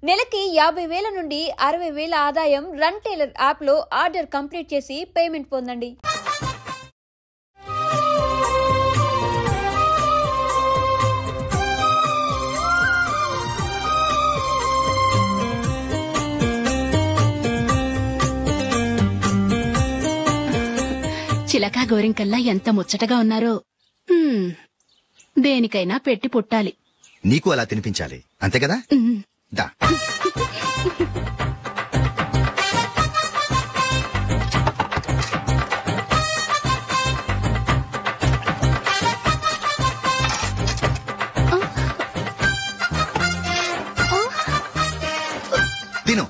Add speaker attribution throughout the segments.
Speaker 1: నెలకి 50,000 నుండి 60,000 ఆదాయం రన్ టైలర్ యాప్ లో ఆర్డర్ కంప్లీట్ చేసి పేమెంట్ పొందండి.
Speaker 2: చిలకా గోరింకల్లా ఎంత ముచ్చటగా ఉన్నారో. దేనికైనా పెట్టి పుట్టాలి.
Speaker 3: నీకు అలా తినిపించాలి అంతే కదా. దా తిను.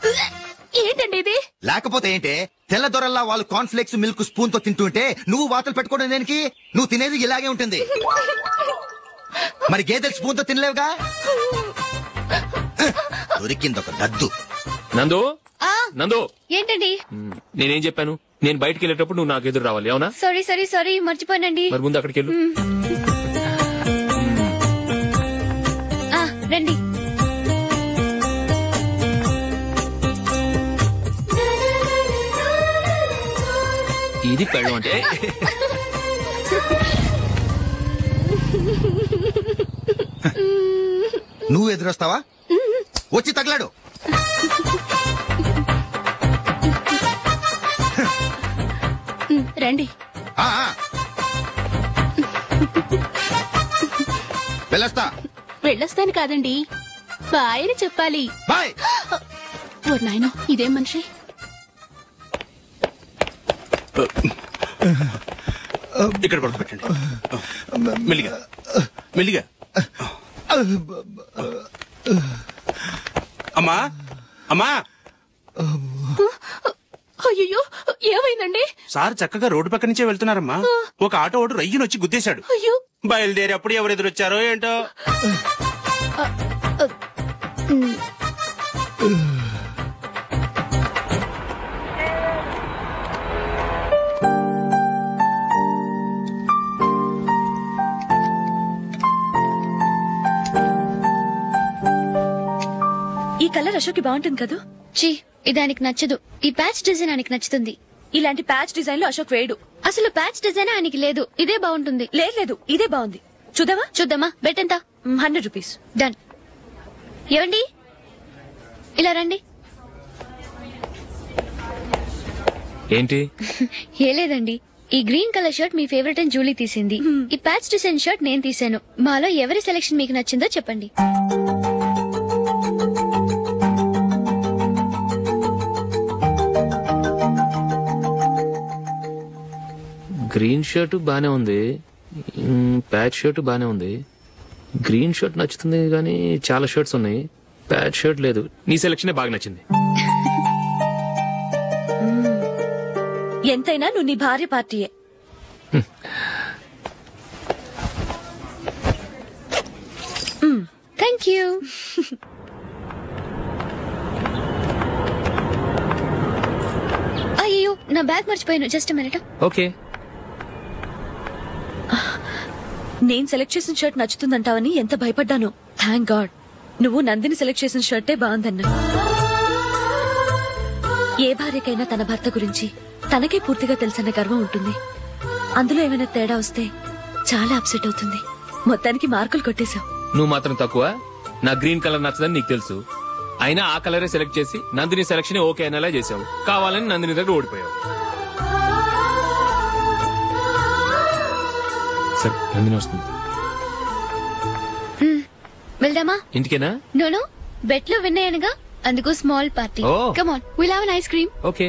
Speaker 2: ఏంటండి ఇది?
Speaker 3: లేకపోతే ఏంటే, తెల్ల దొరల్లా వాళ్ళు కార్న్ఫ్లేక్స్ మిల్క్ స్పూన్ తో తింటుంటే నువ్వు వాతలు పెట్టుకోవడం దేనికి? నువ్వు తినేది ఇలాగే ఉంటుంది. మరి గేదెలు స్పూన్ తో తినలేవుగా. దొరికిందొక దద్దు.
Speaker 4: నందు నందు,
Speaker 5: ఏంటండి?
Speaker 4: నేనేం చెప్పాను? నేను బయటకు వెళ్ళేటప్పుడు నువ్వు నాకు ఎదురు రావాలి, అవునా?
Speaker 5: సారీ మర్చిపోయానండి.
Speaker 4: మరి ముందు అక్కడికి వెళ్ళు.
Speaker 5: రండి.
Speaker 4: ఇది పెళ్ళం అంటే.
Speaker 3: నువ్వు ఎదురొస్తావా? వచ్చి తగలాడు.
Speaker 2: రండి. వెళ్ళొస్తాను కాదండి, బాయ్ అని చెప్పాలి.
Speaker 3: బాయ్.
Speaker 2: ఓ నాయనో, ఇదేం మనిషి.
Speaker 6: ఇక్కడ పడుకోబెట్టండి. మెల్లిగా మెల్లిగా. అమ్మా అమ్మా.
Speaker 2: అయ్యో, ఏమైందండి?
Speaker 6: సార్ చక్కగా రోడ్డు పక్క నుంచే వెళ్తున్నారమ్మా. ఒక ఆటో ఓడు రయ్యనొచ్చి గుద్దేశాడు. బయలుదేరేప్పుడు ఎవరు ఎదురొచ్చారో ఏంటో.
Speaker 7: ఈ కలర్ అశోక్ కి బాగుంటుంది కదా.
Speaker 5: చీ, ఇది ఆయనకి నచ్చదు. ఈ ప్యాచ్ డిజైన్ ఆయనకి నచ్చుతుంది.
Speaker 7: ఇలాంటి ప్యాచ్ డిజైన్ లో అశోక్ వేయడు.
Speaker 5: అసలు ప్యాచ్ డిజైన్ ఆయనకి లేదు. ఇదే బాగుంటుంది.
Speaker 7: లేదు, ఇదే బాగుంది. చూద్దామా? బెట్ ఎంత? 100 రూపీస్.
Speaker 5: డన్. ఏవండి, ఇలా రండి.
Speaker 4: ఏంటి?
Speaker 5: ఏ లేదండి, ఈ గ్రీన్ కలర్ షర్ట్ మీ ఫేవరెట్ అని జూలీ తీసింది. ఈ ప్యాచ్ డిజైన్ షర్ట్ నేను తీసాను. మాలో ఎవరి సెలెక్షన్ మీకు నచ్చిందో చెప్పండి.
Speaker 4: గ్రీన్ షర్ట్ బానే ఉంది, ప్యాచ్ షర్ట్ బానే ఉంది. గ్రీన్ షర్ట్ నచ్చుతుంది కానీ చాలా షర్ట్స్ ఉన్నాయి, ప్యాచ్ షర్ట్ లేదు. నీ సెలెక్షన్ బాగా నచ్చింది.
Speaker 7: ఎంతైనా నువ్వు నీ భార్య పార్టీయే.
Speaker 5: Thank you. అయ్యో, నా బ్యాగ్ మర్చిపోయాను. Just minute.
Speaker 4: ఓకే.
Speaker 7: నేను సెలెక్ట్ చేసిన షర్ట్ నచ్చుతుందంటావని ఎంత భయపడ్డాను. థ్యాంక్ గాడ్ నువ్వు నందిని సెలెక్ట్ చేసిన షర్టే బాగుందన్నా. ఏ భార్యకైనా తన భర్త గురించి తనకే పూర్తిగా తెలుసన్న గర్వం ఉంటుంది. అందులో ఏమైనా తేడా వస్తే చాలా అప్సెట్ అవుతుంది. మొత్తానికి మార్కులు కొట్టేశావు.
Speaker 4: నువ్వు మాత్రం తక్కువ. నా గ్రీన్ కలర్ నచ్చదని నీకు తెలుసు, అయినా ఆ కలరే సెలెక్ట్ చేసి నందిని సెలెక్షన్ ఓకే అనేలా చేసావు. కావాలని నందిని దగ్గర ఓడిపోయావు. సరే, నందిని వస్తుంది.
Speaker 5: వెళ్దామా?
Speaker 4: ఇంటికేనా?
Speaker 5: నో, బెట్ లో విన్ అయ్యానుగా, అందుకు small party. Come on, will have an ice cream.
Speaker 4: Okay.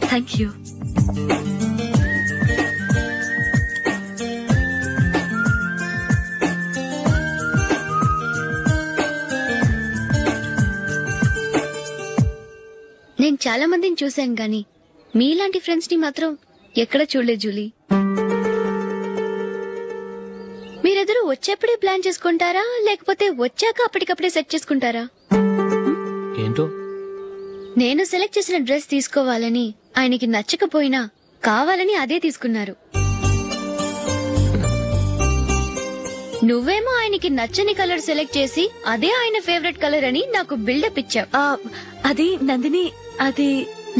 Speaker 7: Thank you.
Speaker 5: నేను చాలా మందిని చూశాను గాని మీలాంటి ఫ్రెండ్స్ ని మాత్రం ఎక్కడ చూడలేదు జూలీ. మీరెదరూ వచ్చేప్పుడే ప్లాన్ చేసుకుంటారా, లేకపోతే వచ్చాక అప్పటికప్పుడే సెట్ చేసుకుంటారా?
Speaker 4: ఏంటో
Speaker 5: నేను సెలెక్ట్ చేసిన డ్రెస్ తీసుకోవాలని ఆయనకి నచ్చకపోయినా కావాలని అదే తీసుకున్నారు. నువ్వేమో ఆయనకి నచ్చని కలర్ సెలెక్ట్ చేసి అదే ఆయన ఫేవరెట్ కలర్ అని నాకు బిల్డప్ ఇచ్చావు.
Speaker 7: అది నందిని, అది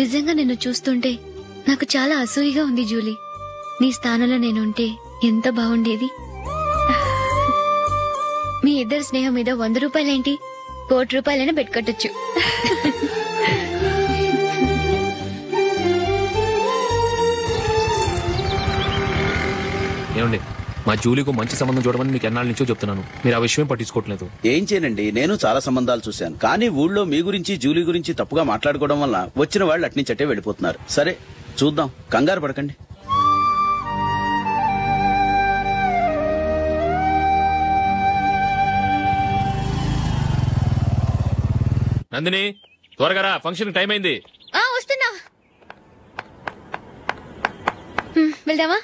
Speaker 5: నిజంగా నిన్ను చూస్తుంటే నాకు చాలా అసూయగా ఉంది జూలీ. నీ స్థానంలో నేనుంటే ఎంత బాగుండేది. మీ ఇద్దరు స్నేహం మీద 100 రూపాయలేంటి, 1 కోటి రూపాయలైనా పెట్టుకట్టొచ్చు.
Speaker 4: ఏమండి, మా జూలీకు మంచి సంబంధం చూడమని మీకు ఎన్నాళ్ళ నుంచో చెప్తున్నాను, మీరు ఆ విషయం పట్టించుకోవట్లేదు.
Speaker 8: ఏం చేయనండి, నేను చాలా సంబంధాలు చూశాను. కానీ ఊళ్ళో మీ గురించి జూలీ గురించి తప్పుగా మాట్లాడుకోవడం వల్ల వచ్చిన వాళ్ళు అట్నుంచటే వెళ్ళిపోతున్నారు. సరే చూద్దాం, కంగారు పడకండి.
Speaker 4: నందిని, త్వరగా రా, ఫంక్షన్ టైం అయింది.
Speaker 5: వస్తున్నా. వెళ్దామా?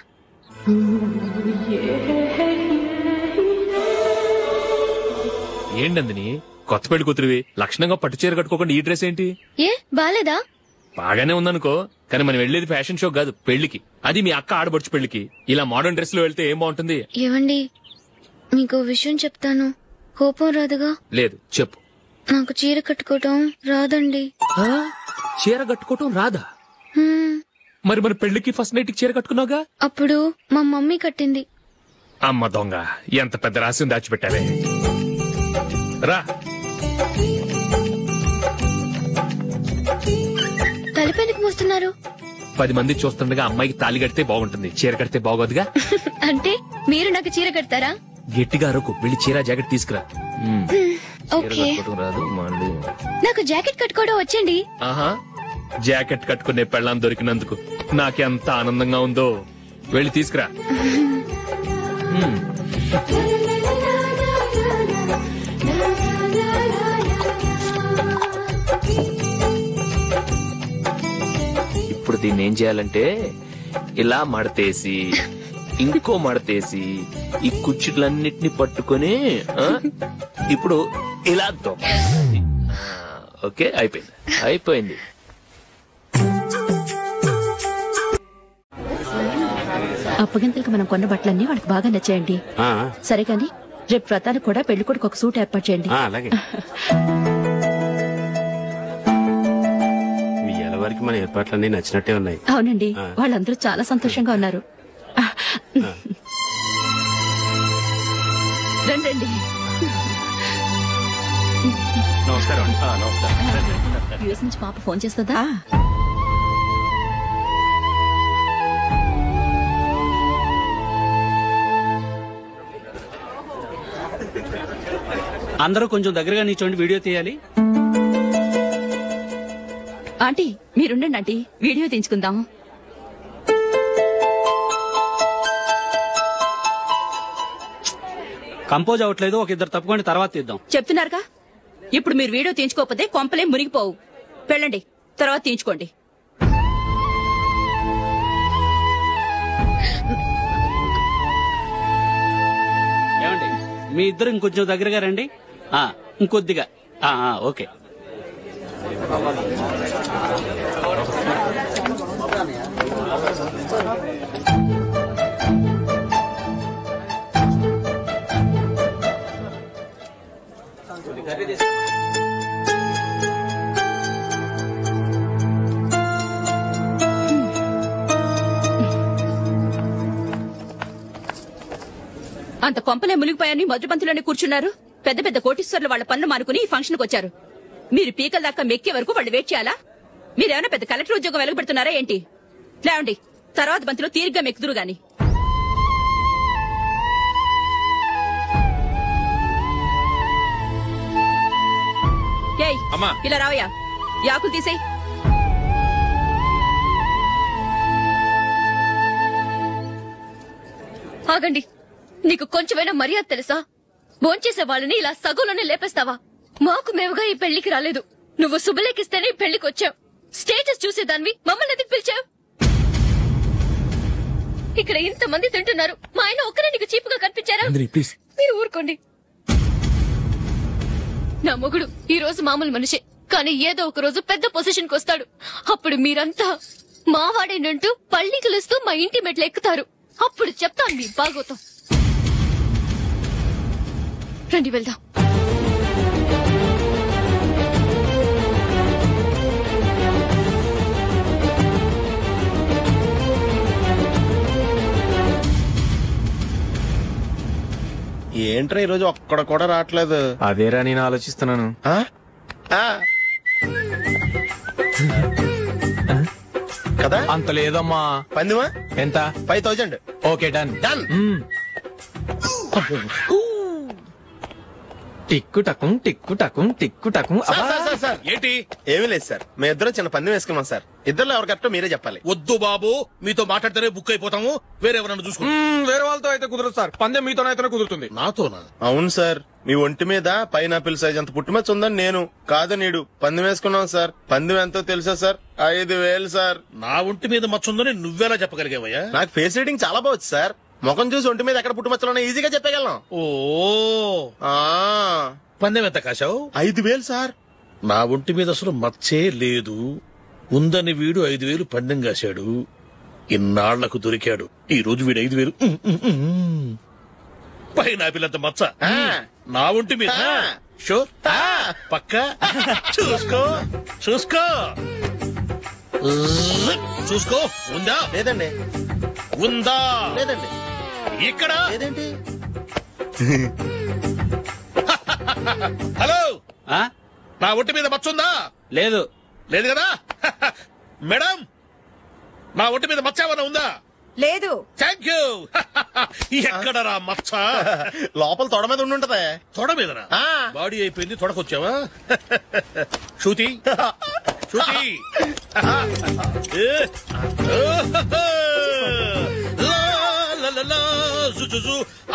Speaker 4: ఏంటి నందిని, కొత్త పెళ్లి కూతురివి, లక్షణంగా పట్టు చీర కట్టుకోకుండా ఈ డ్రెస్ ఏంటి?
Speaker 5: ఏ బాలేదా?
Speaker 4: బాగానే ఉందనుకో, కానీ మనం వెళ్లేది ఫ్యాషన్ షో కాదు, పెళ్లికి. అది మీ అక్క ఆడబడుచు పెళ్లికి. ఇలా మోడర్న్ డ్రెస్ లో వెళ్తే ఏం బాగుంటుంది?
Speaker 5: ఏవండి, మీకు విషయం చెప్తాను, కోపం రాదుగా?
Speaker 4: లేదు, చెప్పు.
Speaker 5: నాకు చీర కట్టుకోవటం రాదండి.
Speaker 4: చీర కట్టుకోవటం రాదా? మరి మన పెళ్లికి ఫస్ట్ నైట్ చీర కట్టుకున్నావుగా?
Speaker 5: అప్పుడు మా మమ్మీ కట్టింది.
Speaker 4: అమ్మ దొంగ, ఎంత పెద్ద రహస్యం దాచిపెట్టావే. రా.
Speaker 5: తలపెందుకు మోస్తున్నారు?
Speaker 4: 10 మంది చూస్తుండగా అమ్మాయికి తాళి కడితే బాగుంటుంది, చీర కడితే బాగోదుగా.
Speaker 5: అంటే మీరు నాకు చీర కడతారా?
Speaker 4: గట్టిగా అరకు, వెళ్ళి చీర జాకెట్ తీసుకురా.
Speaker 5: ఓకే.
Speaker 4: రాదు మళ్ళీ.
Speaker 5: నాకు జాకెట్ కట్టుకోవడం వచ్చండి.
Speaker 4: ఆహా, జాకెట్ కట్టుకునే పెళ్ళాం దొరికినందుకు నాకెంత ఆనందంగా ఉందో. వెళ్ళి తీసుకురా. ఇప్పుడు దీన్ని ఏం చేయాలంటే, ఇలా మడతేసి ఇంకో మడతేసి ఈ కుర్చీలన్నిటిని పట్టుకొని ఇప్పుడు ఇలా దొక్కేయాలి. ఓకే, అయిపోయింది అయిపోయింది.
Speaker 7: అప్పగింతలకు మనం కొన్న బట్టలన్నీ వాళ్ళకి బాగా నచ్చాయండి. సరే కానీ రేపు వ్రతానికి కూడా పెళ్లి కొడుకు ఒక సూట్ ఏర్పాటు చేయండి.
Speaker 6: అలాగే. మీ ఎలవరికి మన ఏర్పాట్లన్నీ నచ్చినట్టే ఉన్నాయి.
Speaker 7: అవునండి, వాళ్ళందరూ చాలా సంతోషంగా ఉన్నారు. రండి.
Speaker 6: నమస్కారం. నమస్కారం.
Speaker 7: యూఎస్ నుంచి పాప ఫోన్ చేస్తుందా?
Speaker 9: అందరూ కొంచెం దగ్గరగా నిల్చోండి, వీడియో తీయాలి.
Speaker 7: ఆంటీ మీరుండండి ఆంటీ, వీడియో తీయించుకుందాం.
Speaker 9: కంపోజ్ అవ్వట్లేదు, ఒక ఇద్దరు తప్పుకొని తర్వాత తీద్దాం.
Speaker 10: చెప్తున్నారుగా, ఇప్పుడు మీరు వీడియో తీయించుకోకపోతే కొంపలే మునిగిపోవు. వెళ్ళండి, తర్వాత తీయించుకోండి.
Speaker 9: ఏమండి, మీ ఇద్దరు ఇంకొంచెం దగ్గరగా రండి. ఇంకొద్దిగా. ఓకే.
Speaker 10: అంత కొంపలే మునిగిపోయాని మొదటి పంతులోనే కూర్చున్నారు. పెద్ద పెద్ద కోటీశ్వర్లు వాళ్ళ పనులు మానుకుని ఈ ఫంక్షన్ కు వచ్చారు. మీరు పీకల దాకా మెక్కే వరకు వాళ్ళు వెయిట్ చేయాలా? మీరేమైనా పెద్ద కలెక్టర్ ఉద్యోగం వెలగబెడుతున్నారా ఏంటి? లేవండి, తర్వాత పంతులో తీరిగ్గా మెక్కుదురు గాని. ఇలా రావయ్యా, యాకులు తీసేయ్.
Speaker 5: ఆగండి, నీకు కొంచెమైనా మర్యాద తెలుసా? భోంచేసే వాళ్ళని ఇలా సగంలోనే లేపేస్తావా? మాకు మేముగా ఈ పెళ్లికి రాలేదు, నువ్వు శుభలేఖిస్తేనే ఈ పెళ్లికి వచ్చావు. స్టేటస్ చూసేదానివి మమ్మల్ని ఎందుకు పిలిచావు? ఇక్కడ ఇంతమంది తింటున్నారు, మా ఆయన ఒక్కరే నీకు చీపుగా కనిపించారా? మీరు ఊరుకోండి. నా మొగుడు ఈ రోజు మామూలు మనిషే, కానీ ఏదో ఒక రోజు పెద్ద పొజిషన్ కి వస్తాడు. అప్పుడు మీరంతా మావాడేనంటూ పళ్ళి కలుస్తూ మా ఇంటి మెట్లు ఎక్కుతారు. అప్పుడు చెప్తాను మీ బాగోతం. రండి వెళ్దాం.
Speaker 11: ఏంట్రా ఈరోజు ఒక్కడ కూడా రావట్లేదు.
Speaker 4: అదేరా నేను ఆలోచిస్తున్నాను.
Speaker 11: కదా
Speaker 4: అంత లేదమ్మా.
Speaker 11: పందిమా
Speaker 4: ఎంత?
Speaker 11: 5000.
Speaker 4: Okay done.
Speaker 11: డన్.
Speaker 4: టిక్కు టకుం టిక్కు టకుం టిక్కు టకుం.
Speaker 11: సార్ ఏంటి? ఏమీ లేదు సార్, మేము ఇద్దరం చిన్న పందెం వేసుకున్నాం సార్. ఇద్దరు ఎవరు కరెక్టో మీరే చెప్పాలి.
Speaker 12: వద్దు బాబు, మీతో మాట్లాడితేనే బుక్ అయిపోతాము. వేరెవరన్నా చూసుకుంటాం.
Speaker 4: వేరే వాళ్ళతో అయితే కుదరదు సార్, పందెం మీతోనైతేనే కుదురుతుంది.
Speaker 12: నాతోనా?
Speaker 11: అవును సార్, మీ ఒంటి మీద పైనాపిల్ సైజ్ అంత పుట్టుమచ్చ ఉందని నేను కాదు నీడు పందెం వేసుకున్నాం సార్. పందెం ఎంతో తెలుసా సార్? 5000 సార్.
Speaker 12: నా ఒంటి మీద మచ్చ ఉందని నువ్వెలా చెప్పగలిగావయ్యా?
Speaker 11: నాకు ఫేస్ రీడింగ్ చాలా బాగుంది సార్. ముఖం చూసి ఒంటి మీద ఎక్కడ పుట్టుమచ్చలో ఈజీగా చెప్పగలం.
Speaker 12: ఓ పందెం ఎంత కాశావు?
Speaker 11: 5000 సార్.
Speaker 12: నా ఒంటి మీద అసలు మచ్చే లేదు. ఉందని వీడు 5000 పందెం కాశాడు. ఇన్నాళ్లకు దొరికాడు. ఈ రోజు వీడు 5000. పైనాపిల్ అంత మచ్చ నా ఒంటి మీద. షూర్ పక్క చూసుకో చూసుకో చూసుకో. ఉందా?
Speaker 11: లేదండి.
Speaker 12: ఉందా?
Speaker 11: లేదండి.
Speaker 12: ఇక్కడ
Speaker 11: లేదేంటి?
Speaker 12: హలో,
Speaker 9: ఆ?
Speaker 12: నా ఒంటి మీద మచ్చ ఉందా?
Speaker 9: లేదు.
Speaker 12: లేదు కదా? మేడం, నా ఒంటి మీద మచ్చ ఏమన్నా ఉందా?
Speaker 10: లేదు.
Speaker 12: Thank you. ఎక్కడరా మచ్చ?
Speaker 11: లోపల తొడ మీద ఉండుంటదే.
Speaker 12: తొడ మీదనా? బాడీ అయిపోయింది, తొడకొచ్చావా? శృతి శృతి.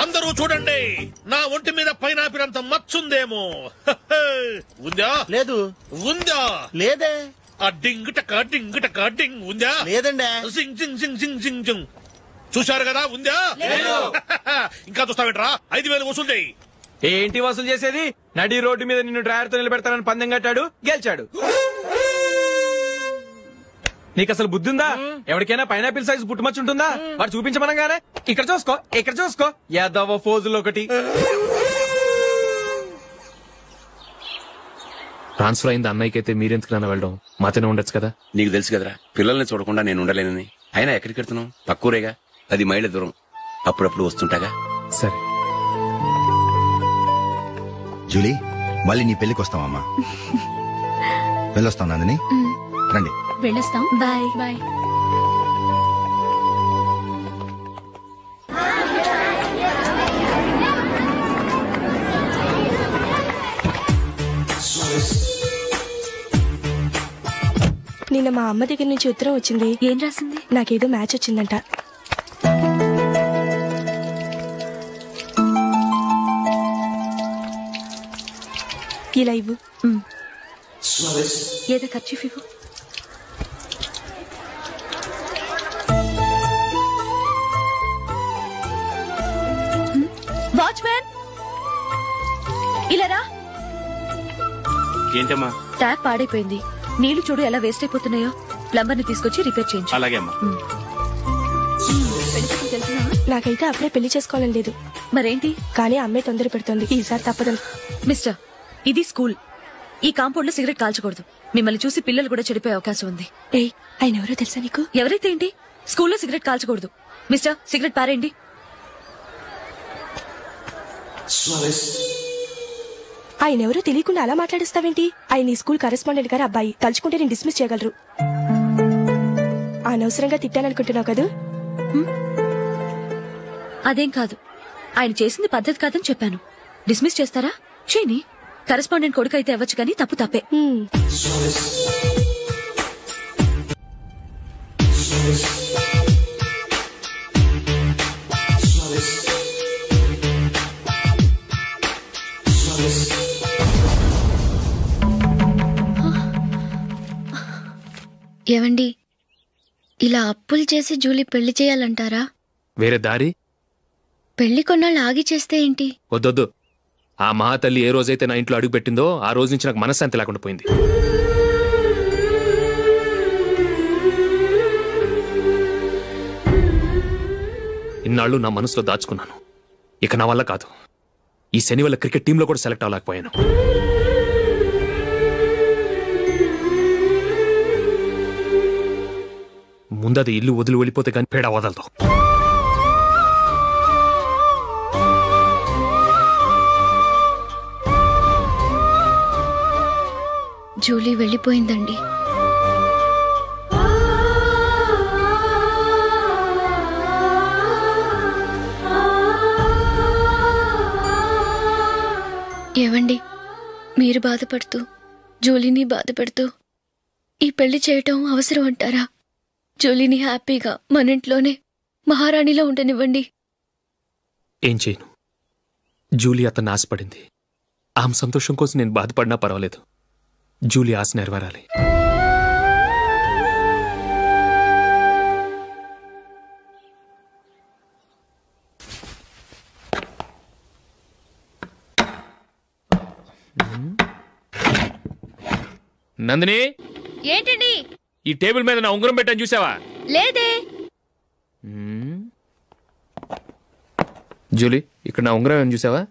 Speaker 12: అందరూ చూడండి, నా ఒంటి మీద పైనాపిల్ అంత మచ్చుందేమో. ఉందా?
Speaker 11: లేదు.
Speaker 12: ఉందా?
Speaker 11: లేదే.
Speaker 12: ఆ డింగ్ టక డింగ్ టక డింగ్ ఉందా?
Speaker 11: లేదండి.
Speaker 12: సింగ్ సింగ్ సింగ్ సింగ్ సింగ్ సింగ్. చూశారు కదా? ఉందా? ఇంకా చూస్తావేంట్రా? 5000 వసూలు చేయి.
Speaker 4: ఏంటి వసూలు చేసేది? నడి రోడ్డు మీద నిన్ను డ్రైవర్ తో నిలబెడతానని పందెం కట్టాడు, గెలిచాడు. నీకు అసలు బుద్ధి ఉందా? ఎవరికైనా పైనాపిల్ సైజ్ పుట్టుమచ్చు ఉంటుందా? వాడు చూపించమనగానే ఇక్కడ చూసుకో ఇక్కడ చూసుకో యాదవ ఫోజులు ఒకటి. ట్రాన్స్ఫర్ అయింది అన్నయ్యకి అయితే మీరెందుకు నాన్న వెళ్ళడం? మాతోనే ఉండొచ్చు కదా.
Speaker 8: నీకు తెలుసు కదరా, పిల్లల్ని చూడకుండా నేను ఉండలేనని. అయినా ఎక్కడికి వెళ్తున్నావు? పక్కూరేగా, 10 మైళ్ళ దూరం. అప్పుడప్పుడు వస్తుంటాగా.
Speaker 4: సరే
Speaker 3: జూలీ, మళ్ళీ నీ పెళ్లికి వస్తామమ్మా. వెళ్ళొస్తాం నందిని. రండి.
Speaker 2: వెళ్ళొస్తాం. Bye bye.
Speaker 13: నిన్న మా అమ్మ దగ్గర నుంచి ఉత్తరం వచ్చింది.
Speaker 7: ఏం రాసింది?
Speaker 13: నాకేదో మ్యాచ్ వచ్చిందంట. ఇలా ఇవ్వు.
Speaker 7: ఏదో ఖర్చు ఇవ్వు.
Speaker 5: వాచ్మ్యాన్, ఇలా రా.
Speaker 9: ఏంటమ్మా?
Speaker 7: ట్యాప్ పాడైపోయింది. నీళ్లు చూడు ఎలా వేస్ట్ అయిపోతున్నాయో. ప్లంబర్ ని తీసుకొచ్చి రిపేర్ చేయించు.
Speaker 9: అలాగే అమ్మా.
Speaker 13: నాకైతే అప్పుడే పెళ్లి చేసుకోవాలని లేదు.
Speaker 7: మరేంటి?
Speaker 13: కానీ అమ్మే తొందర పెడుతోంది. ఈసారి తప్పదు.
Speaker 7: మిస్టర్, ఇది స్కూల్. ఈ కాంపౌండ్ లో సిగరెట్ కాల్చకూడదు. మిమ్మల్ని చూసి పిల్లలు కూడా చెడిపోయే అవకాశం ఉంది.
Speaker 13: ఏయ్, ఆయన ఎవరో తెలుసా నీకు?
Speaker 7: ఎవరైతే ఏంటి? స్కూల్లో సిగరెట్ కాల్చకూడదు. మిస్టర్, సిగరెట్ పారేయండి.
Speaker 13: ఆయన ఎవరో తెలియకుండా అలా మాట్లాడిస్తావేంటి? ఆయన ఈ స్కూల్ కరెస్పాండెంట్ గారు అబ్బాయి. తలుచుకుంటే నేను డిస్మిస్ చేయగలరు. అనవసరంగా తిట్టాననుకుంటున్నావు కదా?
Speaker 7: అదేం కాదు. ఆయన చేసింది పద్ధతి కాదని చెప్పాను. డిస్మిస్ చేస్తారా? చేయని. కరెస్పాండెంట్ కొడుకు అయితే అవ్వచ్చు కానీ తప్పు తప్పే.
Speaker 5: ఏవండి, ఇలా అప్పులు చేసి జూలీ పెళ్లి చేయాలంటారా?
Speaker 4: వేరే దారి?
Speaker 5: పెళ్లి కొన్నాళ్ళు ఆగి చేస్తే ఏంటి?
Speaker 4: వద్దొద్దు. ఆ మహాతల్లి ఏ రోజైతే నా ఇంట్లో అడుగు పెట్టిందో ఆ రోజు నుంచి నాకు మనశ్శాంతి లేకుండా పోయింది. ఇన్నాళ్ళు నా మనసులో దాచుకున్నాను. ఇక నా వల్ల కాదు. ఈ శని వల్ల క్రికెట్ టీంలో కూడా సెలెక్ట్ అవ్వలేకపోయాను. ముందది ఇల్లు వదిలి వెళ్ళిపోతే కానీ పేడ వదలదు.
Speaker 5: జూలీ వెళ్ళిపోయిందండి. ఏవండి, మీరు బాధపడుతూ జూలీని బాధపెడుతూ ఈ పెళ్లి చేయటం అవసరం అంటారా? జూలీని హ్యాపీగా మన ఇంట్లోనే మహారాణిలో ఉండనివ్వండి.
Speaker 4: ఏం చేయను? జూలీ అతన్ని ఆశపడింది. ఆమె సంతోషం కోసం నేను బాధపడినా పర్వాలేదు. జూలీ ఆశ నెరవేరాలి. నందిని,
Speaker 5: ఏంటండి?
Speaker 4: ఈ టేబుల్ మీద నా ఉంగరం పెట్టని చూసావా?
Speaker 5: లేదే.
Speaker 4: జూలీ, ఇక్కడ నా ఉంగరం ఏమని చూసావా?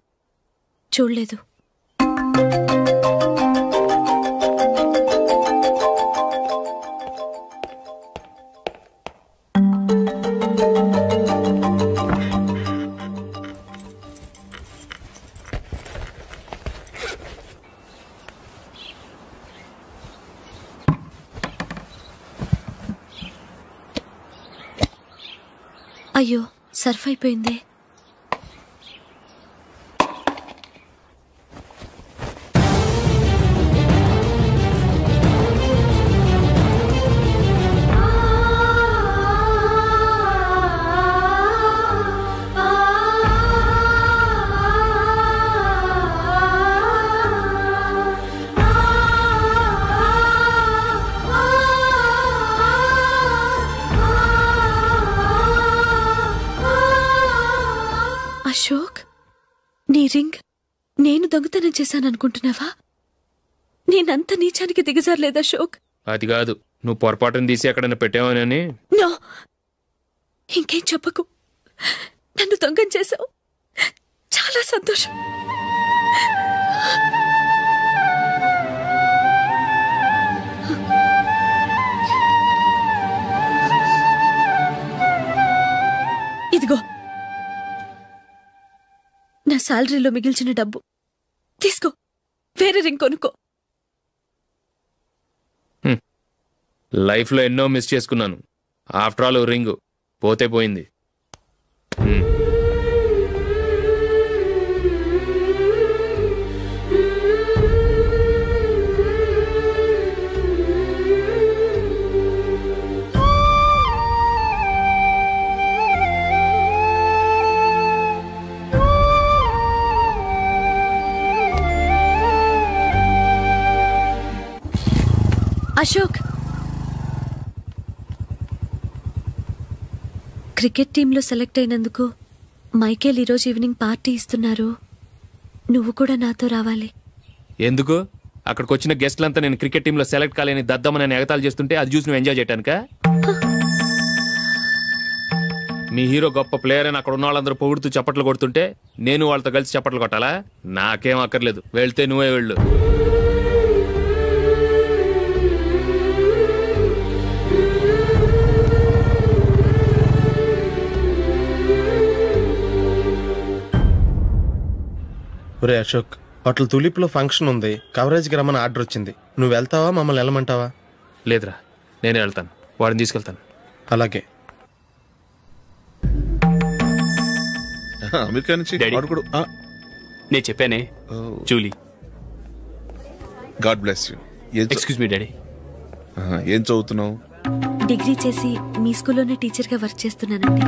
Speaker 7: చూడలేదు. అయ్యో, సర్ఫ్ అయిపోయిందే. అశోక్, నీ రింగ్ నేను దొంగతనం చేశాననుకుంటున్నావా? నేనంత నీచానికి దిగజారలేదు అశోక్.
Speaker 4: అది కాదు, నువ్వు పొరపాటును తీసి ఎక్కడైనా పెట్టావని.
Speaker 7: నో, ఇంకేం చెప్పకు. నన్ను దొంగం చేశావు. చాలా సంతోషం. ఇదిగో నా శాలరీలో మిగిల్చిన డబ్బు తీసుకో. వేరే రింగ్ కొనుక్కో.
Speaker 4: లైఫ్లో ఎన్నో మిస్ చేసుకున్నాను. ఆఫ్టర్ ఆల్ రింగ్ పోతే పోయింది.
Speaker 7: అశోక్, క్రికెట్ టీంలో సెలెక్ట్ అయినందుకు మైకేల్ ఈరోజు ఈవినింగ్ పార్టీ ఇస్తున్నారు. నువ్వు కూడా నాతో రావాలి.
Speaker 4: ఎందుకు? అక్కడికి వచ్చిన గెస్ట్లంతా నేను క్రికెట్ టీంలో సెలెక్ట్ కాలేని దద్దమని ఎగతాలు చేస్తుంటే అది చూసి నువ్వు ఎంజాయ్ చేయటానికా? మీ హీరో గొప్ప ప్లేయర్ అని అక్కడ ఉన్న వాళ్ళందరూ పొగుడుతూ చప్పట్లు కొడుతుంటే నేను వాళ్ళతో కలిసి చప్పట్లు కొట్టాలా? నాకేం అక్కర్లేదు. వెళ్తే నువ్వే వెళ్ళు.
Speaker 11: ఒరే అశోక్, హోటల్ తులిప్ లో ఫంక్షన్ ఉంది. కవరేజ్కి రమ్మని ఆర్డర్ వచ్చింది. నువ్వు వెళ్తావా, మమ్మల్ని వెళ్ళమంటావా?
Speaker 4: లేదురా, నేనే వెళ్తాను. వాడిని తీసుకెళ్తాను.
Speaker 11: అలాగే.
Speaker 14: అమెరికా నుంచి
Speaker 9: నేను చెప్పానే, Julie.
Speaker 14: God bless you.
Speaker 9: Excuse me daddy.
Speaker 14: ఏం చదువుతున్నావు?
Speaker 7: డిగ్రీ చేసి మీ స్కూల్లోనే టీచర్గా వర్క్ చేస్తున్నానండి.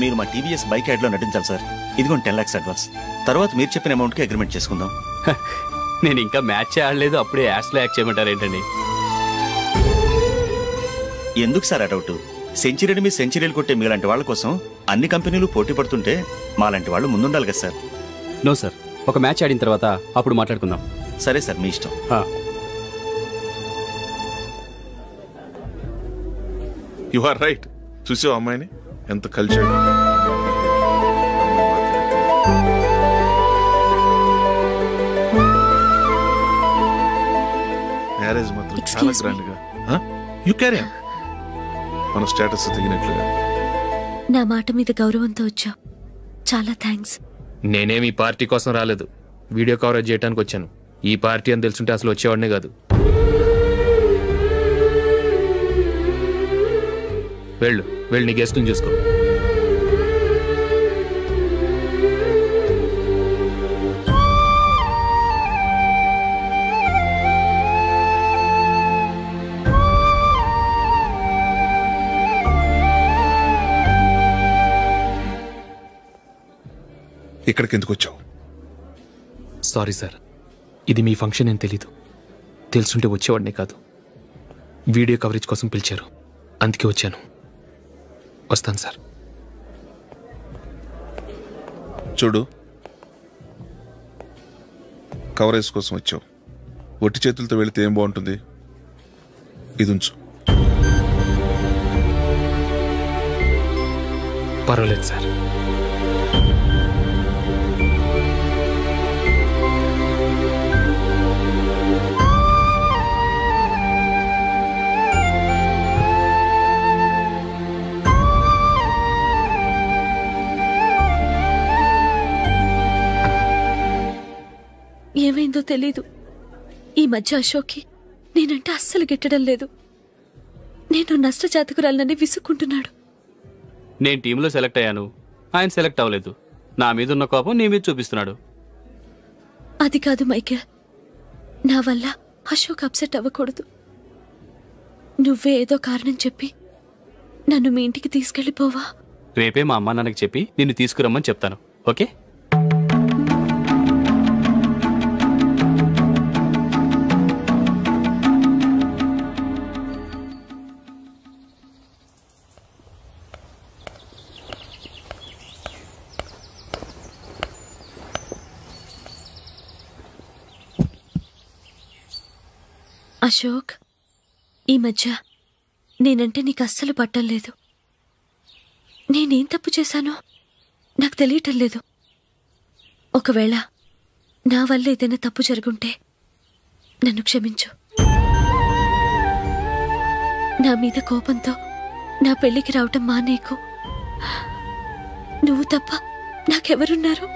Speaker 15: మీరు మా టీవీఎస్ బైక్ యాడ్ లో నటించాలి సార్. ఇదిగోండి 10 lakhs అడ్వాన్స్. తర్వాత మీరు చెప్పిన అమౌంట్ కి అగ్రిమెంట్ చేసుకుందాం.
Speaker 9: నేను ఇంకా మ్యాచ్ ఆడలేదు, అప్పుడే యాడ్స్ లో యాక్ట్ చేయమంటారు ఏంటండి?
Speaker 15: ఎందుకు సార్ ఆ డౌట్? సెంచరీని మీ సెంచరీలు కొట్టే మీలాంటి వాళ్ళ కోసం అన్ని కంపెనీలు పోటీ పడుతుంటే మాలాంటి వాళ్ళు ముందుండాలి కదా సార్.
Speaker 9: నో సార్, ఒక మ్యాచ్ ఆడిన తర్వాత అప్పుడు మాట్లాడుకుందాం.
Speaker 15: సరే సార్, మీ ఇష్టం.
Speaker 14: You are right. చూసావు అమ్మాయిని ఎంత కలిచాడు. మ్యారేజ్ మాత్రం చాలా గ్రాండ్ గా. You carry on. మన స్టేటస్ తగినట్లుగా.
Speaker 7: నా మాట మీద గౌరవంతో వచ్చావు, చాలా థ్యాంక్స్.
Speaker 4: నేనేమి ఈ పార్టీ కోసం రాలేదు, వీడియో కవరేజ్ చేయడానికి వచ్చాను. ఈ పార్టీ అని తెలుసుంటే అసలు వచ్చేవాడినే కాదు. వెళ్ళు వెళ్ళు, నీ గెస్ట్ని చూసుకో.
Speaker 14: ఇక్కడికి ఎందుకు వచ్చావు?
Speaker 4: సారీ సార్, ఇది మీ ఫంక్షన్ అని తెలీదు. తెలుసుంటే వచ్చేవాడినే కాదు. వీడియో కవరేజ్ కోసం పిలిచారు, అందుకే వచ్చాను. వస్తాను సార్.
Speaker 14: చూడు, కవరేజ్ కోసం వచ్చావు. ఒట్టి చేతులతో వెళితే ఏం బాగుంటుంది? ఇది ఉంచు.
Speaker 4: పర్వాలేదు సార్.
Speaker 7: ఏమైందో తెలీదు, ఈ మధ్య అశోక్కి నేనంటే అస్సలు గిట్టడం లేదు. నేను నష్టజాతకురాలనని విసుక్కుంటున్నాడు.
Speaker 9: నేను టీంలో సెలెక్ట్ అయ్యాను, ఆయన సెలెక్ట్ అవ్వలేదు. నా మీద ఉన్న కోపం నీ మీద చూపిస్తున్నాడు.
Speaker 7: అది కాదు మైకేల్, నా వల్ల అశోక్ అప్సెట్ అవ్వకూడదు. నువ్వే ఏదో కారణం చెప్పి నన్ను మీ ఇంటికి తీసుకెళ్లిపోవా?
Speaker 9: రేపే మా అమ్మా నాన్నకి చెప్పి నిన్ను తీసుకురమ్మని చెప్తాను. ఓకే?
Speaker 7: అశోక్, ఈ మధ్య నేనంటే నీకు అస్సలు పట్టం లేదు. నేనేం తప్పు చేశానో నాకు తెలియటం లేదు. ఒకవేళ నా వల్ల ఏదైనా తప్పు జరుగుంటే నన్ను క్షమించు. నా మీద కోపంతో నా పెళ్లికి రావటం మానేకు. నువ్వు తప్ప నాకెవరున్నారు?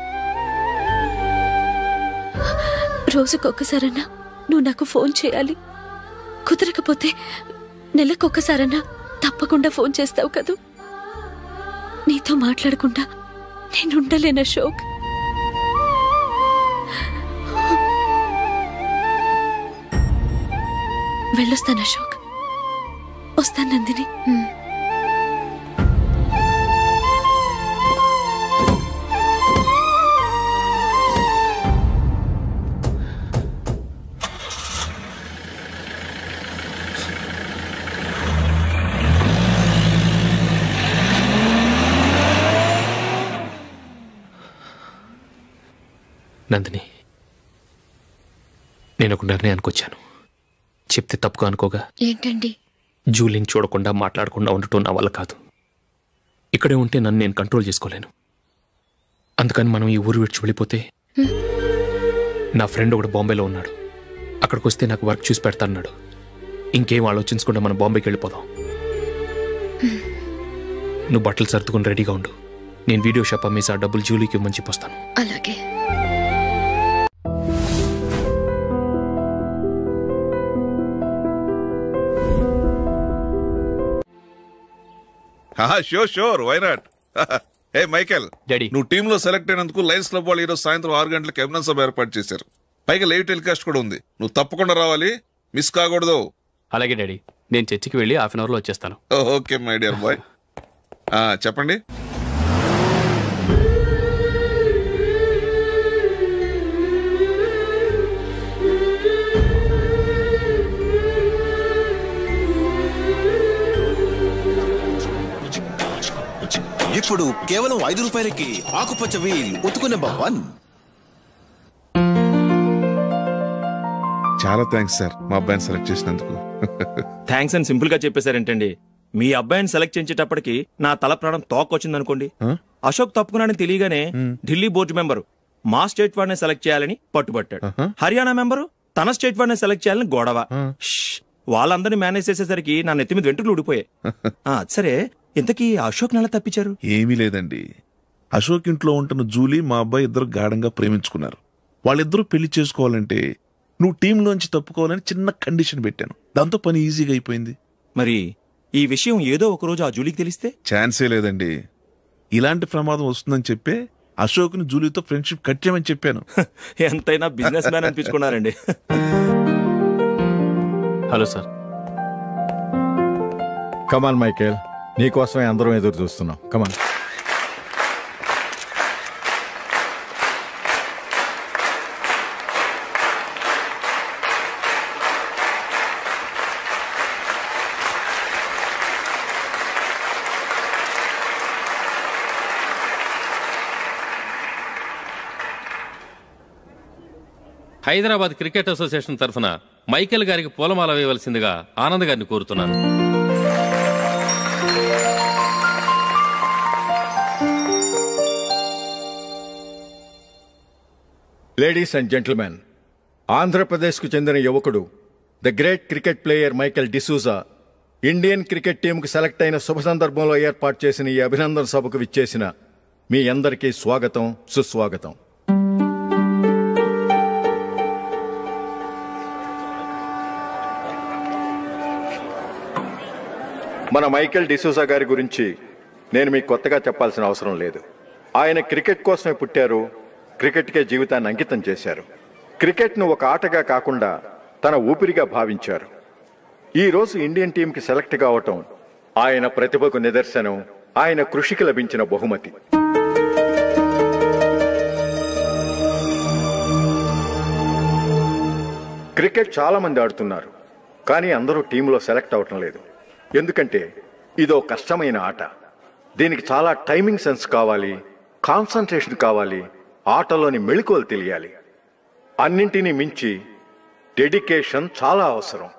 Speaker 7: రోజుకొక్కసారన్నా నువ్వు నాకు ఫోన్ చేయాలి. కుదరకపోతే నెలకొక్కసారన్నా తప్పకుండా ఫోన్ చేస్తావు కదూ. నీతో మాట్లాడకుండా నేనుండలేను అశోక్. వెళ్ళొస్తాను అశోక్. వస్తాను నందిని.
Speaker 4: నందిని, నేను ఒక నిర్ణయానికి వచ్చాను. చెప్తే తప్పుగా అనుకోగా.
Speaker 5: ఏంటండి?
Speaker 4: జూలీని చూడకుండా మాట్లాడకుండా ఉండటం నా వల్ల కాదు. ఇక్కడే ఉంటే నన్ను నేను కంట్రోల్ చేసుకోలేను. అందుకని మనం ఈ ఊరు విడిచి వెళ్ళిపోతే, నా ఫ్రెండ్ ఒకడు బాంబేలో ఉన్నాడు, అక్కడికి వస్తే నాకు వర్క్ చూసి పెడతాన్నాడు. ఇంకేం ఆలోచించకుండా మనం బాంబేకి వెళ్ళిపోదాం. నువ్వు బట్టలు సర్దుకుని రెడీగా ఉండు. నేను వీడియో షాప్ అమ్మేసి ఆ డబ్బులు జూలీకి ఇవ్వమని చెప్పొస్తాను.
Speaker 5: అలాగే.
Speaker 14: Sure sure, why not. Hey Michael,
Speaker 9: daddy,
Speaker 14: నువ్వు టీంలో సెలెక్ట్ అయినందుకు లయన్స్ క్లబ్ వాళ్ళు ఈరోజు సాయంత్రం 6 గంటలకు అభినందన సభ ఏర్పాటు చేశారు. పైగా లైవ్ టెలికాస్ట్ కూడా ఉంది. నువ్వు తప్పకుండా రావాలి, మిస్ కాకూడదు.
Speaker 9: అలాగే డాడీ, నేను చర్చికి వెళ్ళి హాఫ్ అన్ అవర్ లో వచ్చేస్తాను.
Speaker 14: Okay my dear bye. చెప్పండి.
Speaker 16: ఇప్పుడు కేవలం 5 రూపాయలకి ఆకుపచ్చ వీల్ ఉతుకు నెంబర్ 1.
Speaker 14: చాలా థ్యాంక్స్ సార్ మా అబ్బాయిని సెలెక్ట్ చేసినందుకు.
Speaker 15: థ్యాంక్స్ అని సింపుల్ గా చెప్పేశారేంటండి? మీ అబ్బాయిని సెలెక్ట్ చేసేటప్పటికి నా తల ప్రాణం తోకొచ్చిందనుకోండి. అశోక్ తప్పుకున్నాడని తెలియగానే ఢిల్లీ బోర్డు మెంబరు మా స్టేట్ వాడిని సెలెక్ట్ చేయాలని పట్టుబట్టాడు. హర్యానా మెంబరు తన స్టేట్ వాడిని సెలెక్ట్ చేయాలని గొడవ. వాళ్ళందరినీ మేనేజ్ చేసేసరికి నా నెత్తి మీద వెంట్రుకలు ఊడిపోయాయి. సరే, ఇంతకీ అశోక్ నెల తప్పించారు?
Speaker 14: ఏమీ లేదండి, అశోక్ ఇంట్లో ఉంటున్న జూలీ మా అబ్బాయి ఇద్దరు గాఢంగా ప్రేమించుకున్నారు. వాళ్ళిద్దరూ పెళ్లి చేసుకోవాలంటే నువ్వు టీంలోంచి తప్పుకోవాలని చిన్న కండిషన్ పెట్టాను. దాంతో పని ఈజీగా అయిపోయింది.
Speaker 15: మరి ఈ విషయం ఏదో ఒక రోజు ఆ జూలీకి తెలిస్తే?
Speaker 14: ఛాన్సే లేదండి. ఇలాంటి ప్రమాదం వస్తుందని చెప్పే అశోక్ ని జూలీతో ఫ్రెండ్షిప్ కట్ చేయమని చెప్పాను.
Speaker 15: ఎంతైనా బిజినెస్ మ్యాన్ అనిపించుకున్నారండి.
Speaker 9: Hello sir.
Speaker 17: కమాన్ మైకేల్, నీకోసమే అందరం ఎదురు చూస్తున్నాం. కమాన్.
Speaker 18: హైదరాబాద్ క్రికెట్ అసోసియేషన్ తరఫున మైకేల్ గారికి పూలమాల వేయవలసిందిగా ఆనంద్ గారిని కోరుతున్నాను.
Speaker 17: లేడీస్ అండ్ జెంటిల్మెన్, ఆంధ్రప్రదేశ్కు చెందిన యువకుడు the great cricket player Michael D'Souza Indian cricket టీంకు సెలెక్ట్ అయిన శుభ సందర్భంలో ఏర్పాటు చేసిన ఈ అభినందన సభకు విచ్చేసిన మీ అందరికీ స్వాగతం, సుస్వాగతం. మన మైకేల్ డిసూజా గారి గురించి నేను మీకు కొత్తగా చెప్పాల్సిన అవసరం లేదు. ఆయన క్రికెట్ కోసమే పుట్టారు, క్రికెట్కే జీవితాన్ని అంకితం చేశారు. క్రికెట్ను ఒక ఆటగా కాకుండా తన ఊపిరిగా భావించారు. ఈరోజు ఇండియన్ టీంకి సెలెక్ట్ కావటం ఆయన ప్రతిభకు నిదర్శనం, ఆయన కృషికి లభించిన బహుమతి. క్రికెట్ చాలా మంది ఆడుతున్నారు, కానీ అందరూ టీంలో సెలెక్ట్ అవటం లేదు. ఎందుకంటే ఇదో కష్టమైన ఆట. దీనికి చాలా టైమింగ్ సెన్స్ కావాలి, కాన్సంట్రేషన్ కావాలి, ఆటలోని మెళకువలు తెలియాలి. అన్నింటినీ మించి డెడికేషన్ చాలా అవసరం.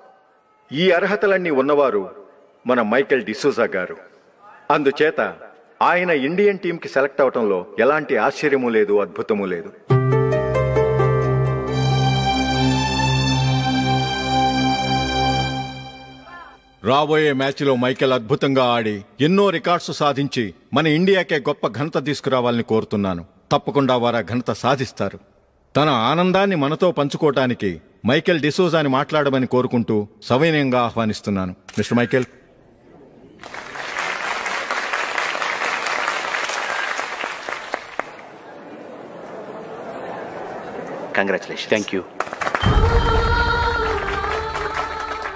Speaker 17: ఈ అర్హతలన్నీ ఉన్నవారు మన మైకేల్ డిసూజా గారు. అందుచేత ఆయన ఇండియన్ టీంకి సెలెక్ట్ అవటంలో ఎలాంటి ఆశ్చర్యమూ లేదు, అద్భుతమూ లేదు. రాబోయే మ్యాచ్లో మైకేల్ అద్భుతంగా ఆడి ఎన్నో రికార్డ్స్ సాధించి మన ఇండియాకే గొప్ప ఘనత తీసుకురావాలని కోరుతున్నాను. తప్పకుండా వారు ఆ ఘనత సాధిస్తారు. తన ఆనందాన్ని మనతో పంచుకోవటానికి మైకేల్ డిసూజాని మాట్లాడమని కోరుకుంటూ సవినయంగా ఆహ్వానిస్తున్నాను. Mister Michael.
Speaker 15: Congratulation. Thank you.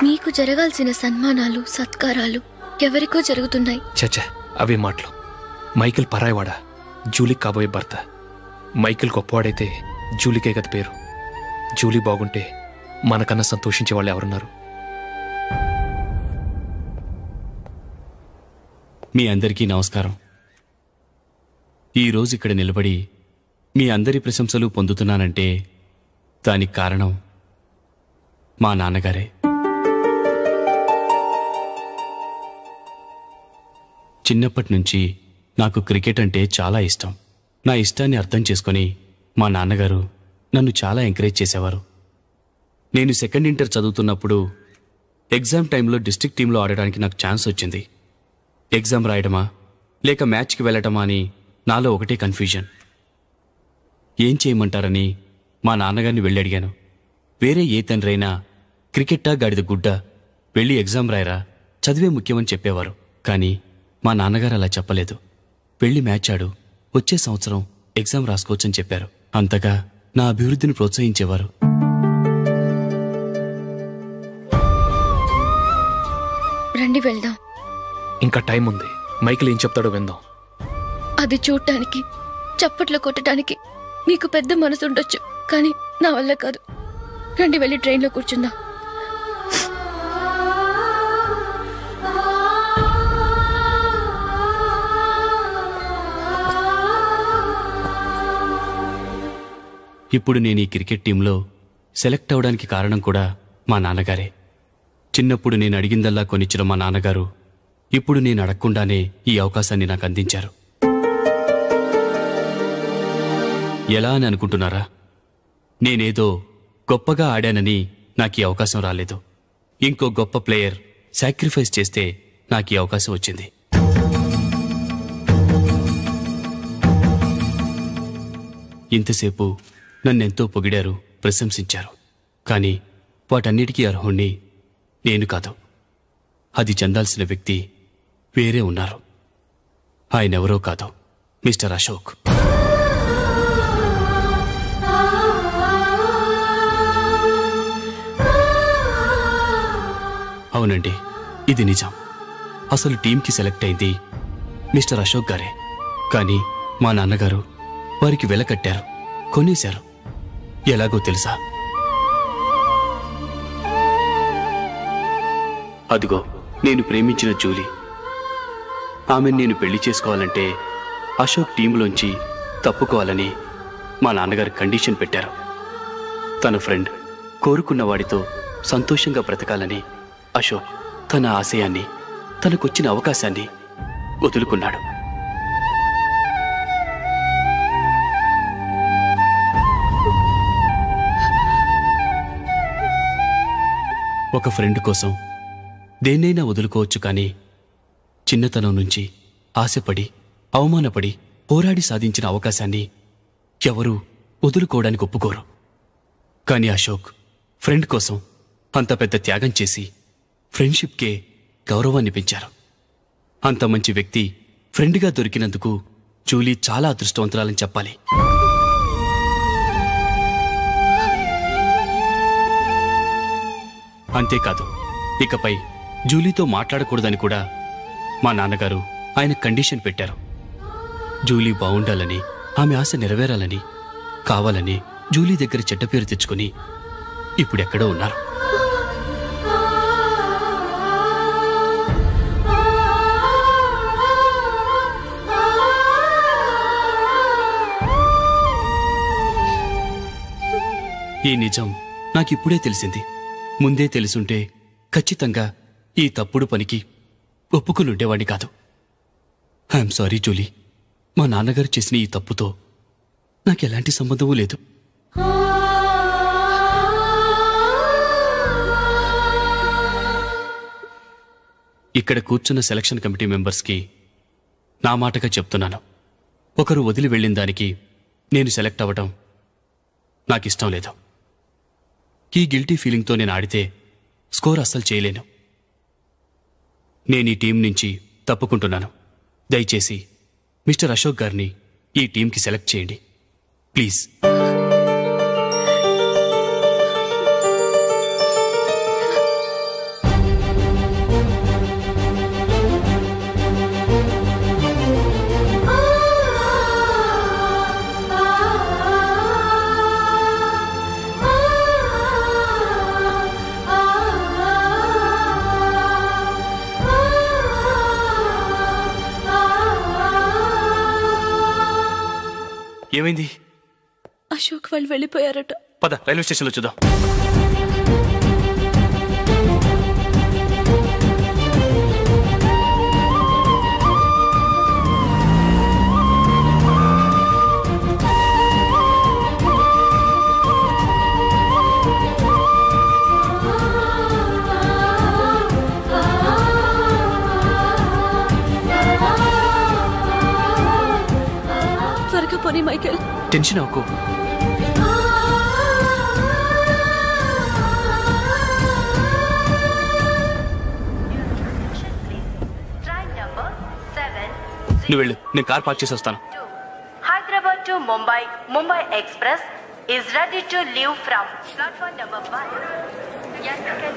Speaker 2: మీకు జరగాల్సిన సన్మానాలు, సత్కారాలు ఎవరికో జరుగుతున్నాయి.
Speaker 4: చచ్చా, అవే మాటలు. మైకేల్ పరాయవాడా, జూలీ కాబోయే భర్త. మైకేల్ గొప్పవాడైతే జూలీకే కదా పేరు. జూలీ బాగుంటే మనకన్నా సంతోషించే వాళ్ళు ఎవరున్నారు?
Speaker 9: మీ అందరికీ నమస్కారం. ఈరోజు ఇక్కడ నిలబడి మీ అందరి ప్రశంసలు పొందుతున్నానంటే దానికి కారణం మా నాన్నగారే. చిన్నప్పటి నుంచి నాకు క్రికెట్ అంటే చాలా ఇష్టం. నా ఇష్టాన్ని అర్థం చేసుకొని మా నాన్నగారు నన్ను చాలా ఎంకరేజ్ చేసేవారు. నేను సెకండ్ ఇంటర్ చదువుతున్నప్పుడు ఎగ్జామ్ టైంలో డిస్ట్రిక్ట్ టీంలో ఆడడానికి నాకు ఛాన్స్ వచ్చింది. ఎగ్జామ్ రాయడమా లేక మ్యాచ్కి వెళ్ళటమా అని నాలో ఒకటే కన్ఫ్యూజన్. ఏం చేయమంటారని మా నాన్నగారిని వెళ్ళి అడిగాను. వేరే ఏ తండ్రైనా క్రికెట్టా గాడిద గుడ్డ, వెళ్ళి ఎగ్జామ్ రాయరా, చదివే ముఖ్యమని చెప్పేవారు. కానీ మా నాన్నగారు అలా చెప్పలేదు. వెళ్ళి మ్యాచ్ ఆడు, వచ్చే సంవత్సరం ఎగ్జామ్ రాసుకోవచ్చని చెప్పారు. అంతగా నా అభివృద్ధిని ప్రోత్సహించేవారు.
Speaker 2: రండి వెళ్దాం.
Speaker 4: ఇంకా టైం ఉంది. మైకేల్ ఏం చెప్తాడో విందాం.
Speaker 2: అది చూడటానికి, చప్పట్లు కొట్టడానికి మీకు పెద్ద మనసు ఉండొచ్చు, కానీ నా వల్ల కాదు. రండి వెళ్ళి ట్రైన్లో కూర్చుందాం.
Speaker 9: ఇప్పుడు నేను ఈ క్రికెట్ టీంలో సెలెక్ట్ అవడానికి కారణం కూడా మా నాన్నగారే. చిన్నప్పుడు నేను అడిగిందల్లా కొనిచ్చిన మా నాన్నగారు ఇప్పుడు నేను అడగకుండానే ఈ అవకాశాన్ని నాకు అందించారు. ఎలా అని అనుకుంటున్నారా? నేనేదో గొప్పగా ఆడానని నాకు ఈ అవకాశం రాలేదు. ఇంకో గొప్ప ప్లేయర్ సాక్రిఫైస్ చేస్తే నాకు ఈ అవకాశం వచ్చింది. ఇంతసేపు నన్నెంతో పొగిడారు, ప్రశంసించారు. కానీ వాటన్నిటికీ అర్హుణ్ణి నేను కాదు. అది చెందాల్సిన వ్యక్తి వేరే ఉన్నారు. ఆయనెవరో కాదు, మిస్టర్ అశోక్. అవునండి, ఇది నిజం. అసలు టీంకి సెలెక్ట్ అయింది మిస్టర్ అశోక్ గారే. కానీ మా నాన్నగారు వారికి వెలకట్టారు, కొనేశారు. ఎలాగో తెలుసా? అదిగో నేను ప్రేమించిన జూలీ. ఆమెను నేను పెళ్లి చేసుకోవాలంటే అశోక్ టీంలోంచి తప్పుకోవాలని మా నాన్నగారు కండిషన్ పెట్టారు. తన ఫ్రెండ్ కోరుకున్న వాడితో సంతోషంగా బ్రతకాలని అశోక్ తన ఆశయాన్ని, తనకొచ్చిన అవకాశాన్ని వదులుకున్నాడు. ఒక ఫ్రెండ్ కోసం దేన్నైనా వదులుకోవచ్చు, కానీ చిన్నతనం నుంచి ఆశపడి, అవమానపడి, పోరాడి సాధించిన అవకాశాన్ని ఎవరూ వదులుకోవడానికి ఒప్పుకోరు. కానీ అశోక్ ఫ్రెండ్ కోసం అంత పెద్ద త్యాగం చేసి ఫ్రెండ్షిప్కే గౌరవాన్ని పెంచారు. అంత మంచి వ్యక్తి ఫ్రెండ్గా దొరికినందుకు జూలీ చాలా అదృష్టవంతురాలని చెప్పాలి. అంతేకాదు, ఇకపై జూలీతో మాట్లాడకూడదని కూడా మా నాన్నగారు ఆయన కండిషన్ పెట్టారు. జూలీ బావుండాలని, ఆమె ఆశ నెరవేరాలని, కావాలని జూలీ దగ్గర చెడ్డ పేరు తెచ్చుకుని ఇప్పుడెక్కడో ఉన్నారు. ఈ నిజం నాకిప్పుడే తెలిసింది. ముందే తెలుసుంటే ఖచ్చితంగా ఈ తప్పుడు పనికి ఒప్పుకునుండేవాణ్ణి కాదు. I'm sorry Julie. మా నాన్నగారు చేసిన ఈ తప్పుతో నాకెలాంటి సంబంధమూ లేదు. ఇక్కడ కూర్చున్న సెలక్షన్ కమిటీ మెంబర్స్కి నా మాటగా చెప్తున్నాను. ఒకరు వదిలి వెళ్ళిన దానికి నేను సెలెక్ట్ అవ్వటం నాకిష్టం లేదు. ఈ గిల్టీ ఫీలింగ్తో నేను ఆడితే స్కోర్ అస్సలు చేయలేను. నేను ఈ టీం నుంచి తప్పుకుంటున్నాను. దయచేసి మిస్టర్ అశోక్ గారిని ఈ టీంకి సెలెక్ట్ చేయండి ప్లీజ్. ఏమైంది?
Speaker 7: అశోక్ వాళ్ళు వెళ్ళిపోయారట.
Speaker 9: పద రైల్వే స్టేషన్లో చూద్దాం.
Speaker 7: త్వరగా పోనీ మైకేల్.
Speaker 9: టెన్షన్ అవ్వకు. నువ్వు వెళ్ళు, నేను కార్ పార్క్ చేసి వస్తాను.
Speaker 19: Hyderabad to Mumbai, Mumbai Express is ready to leave from platform number 1. Yes, you can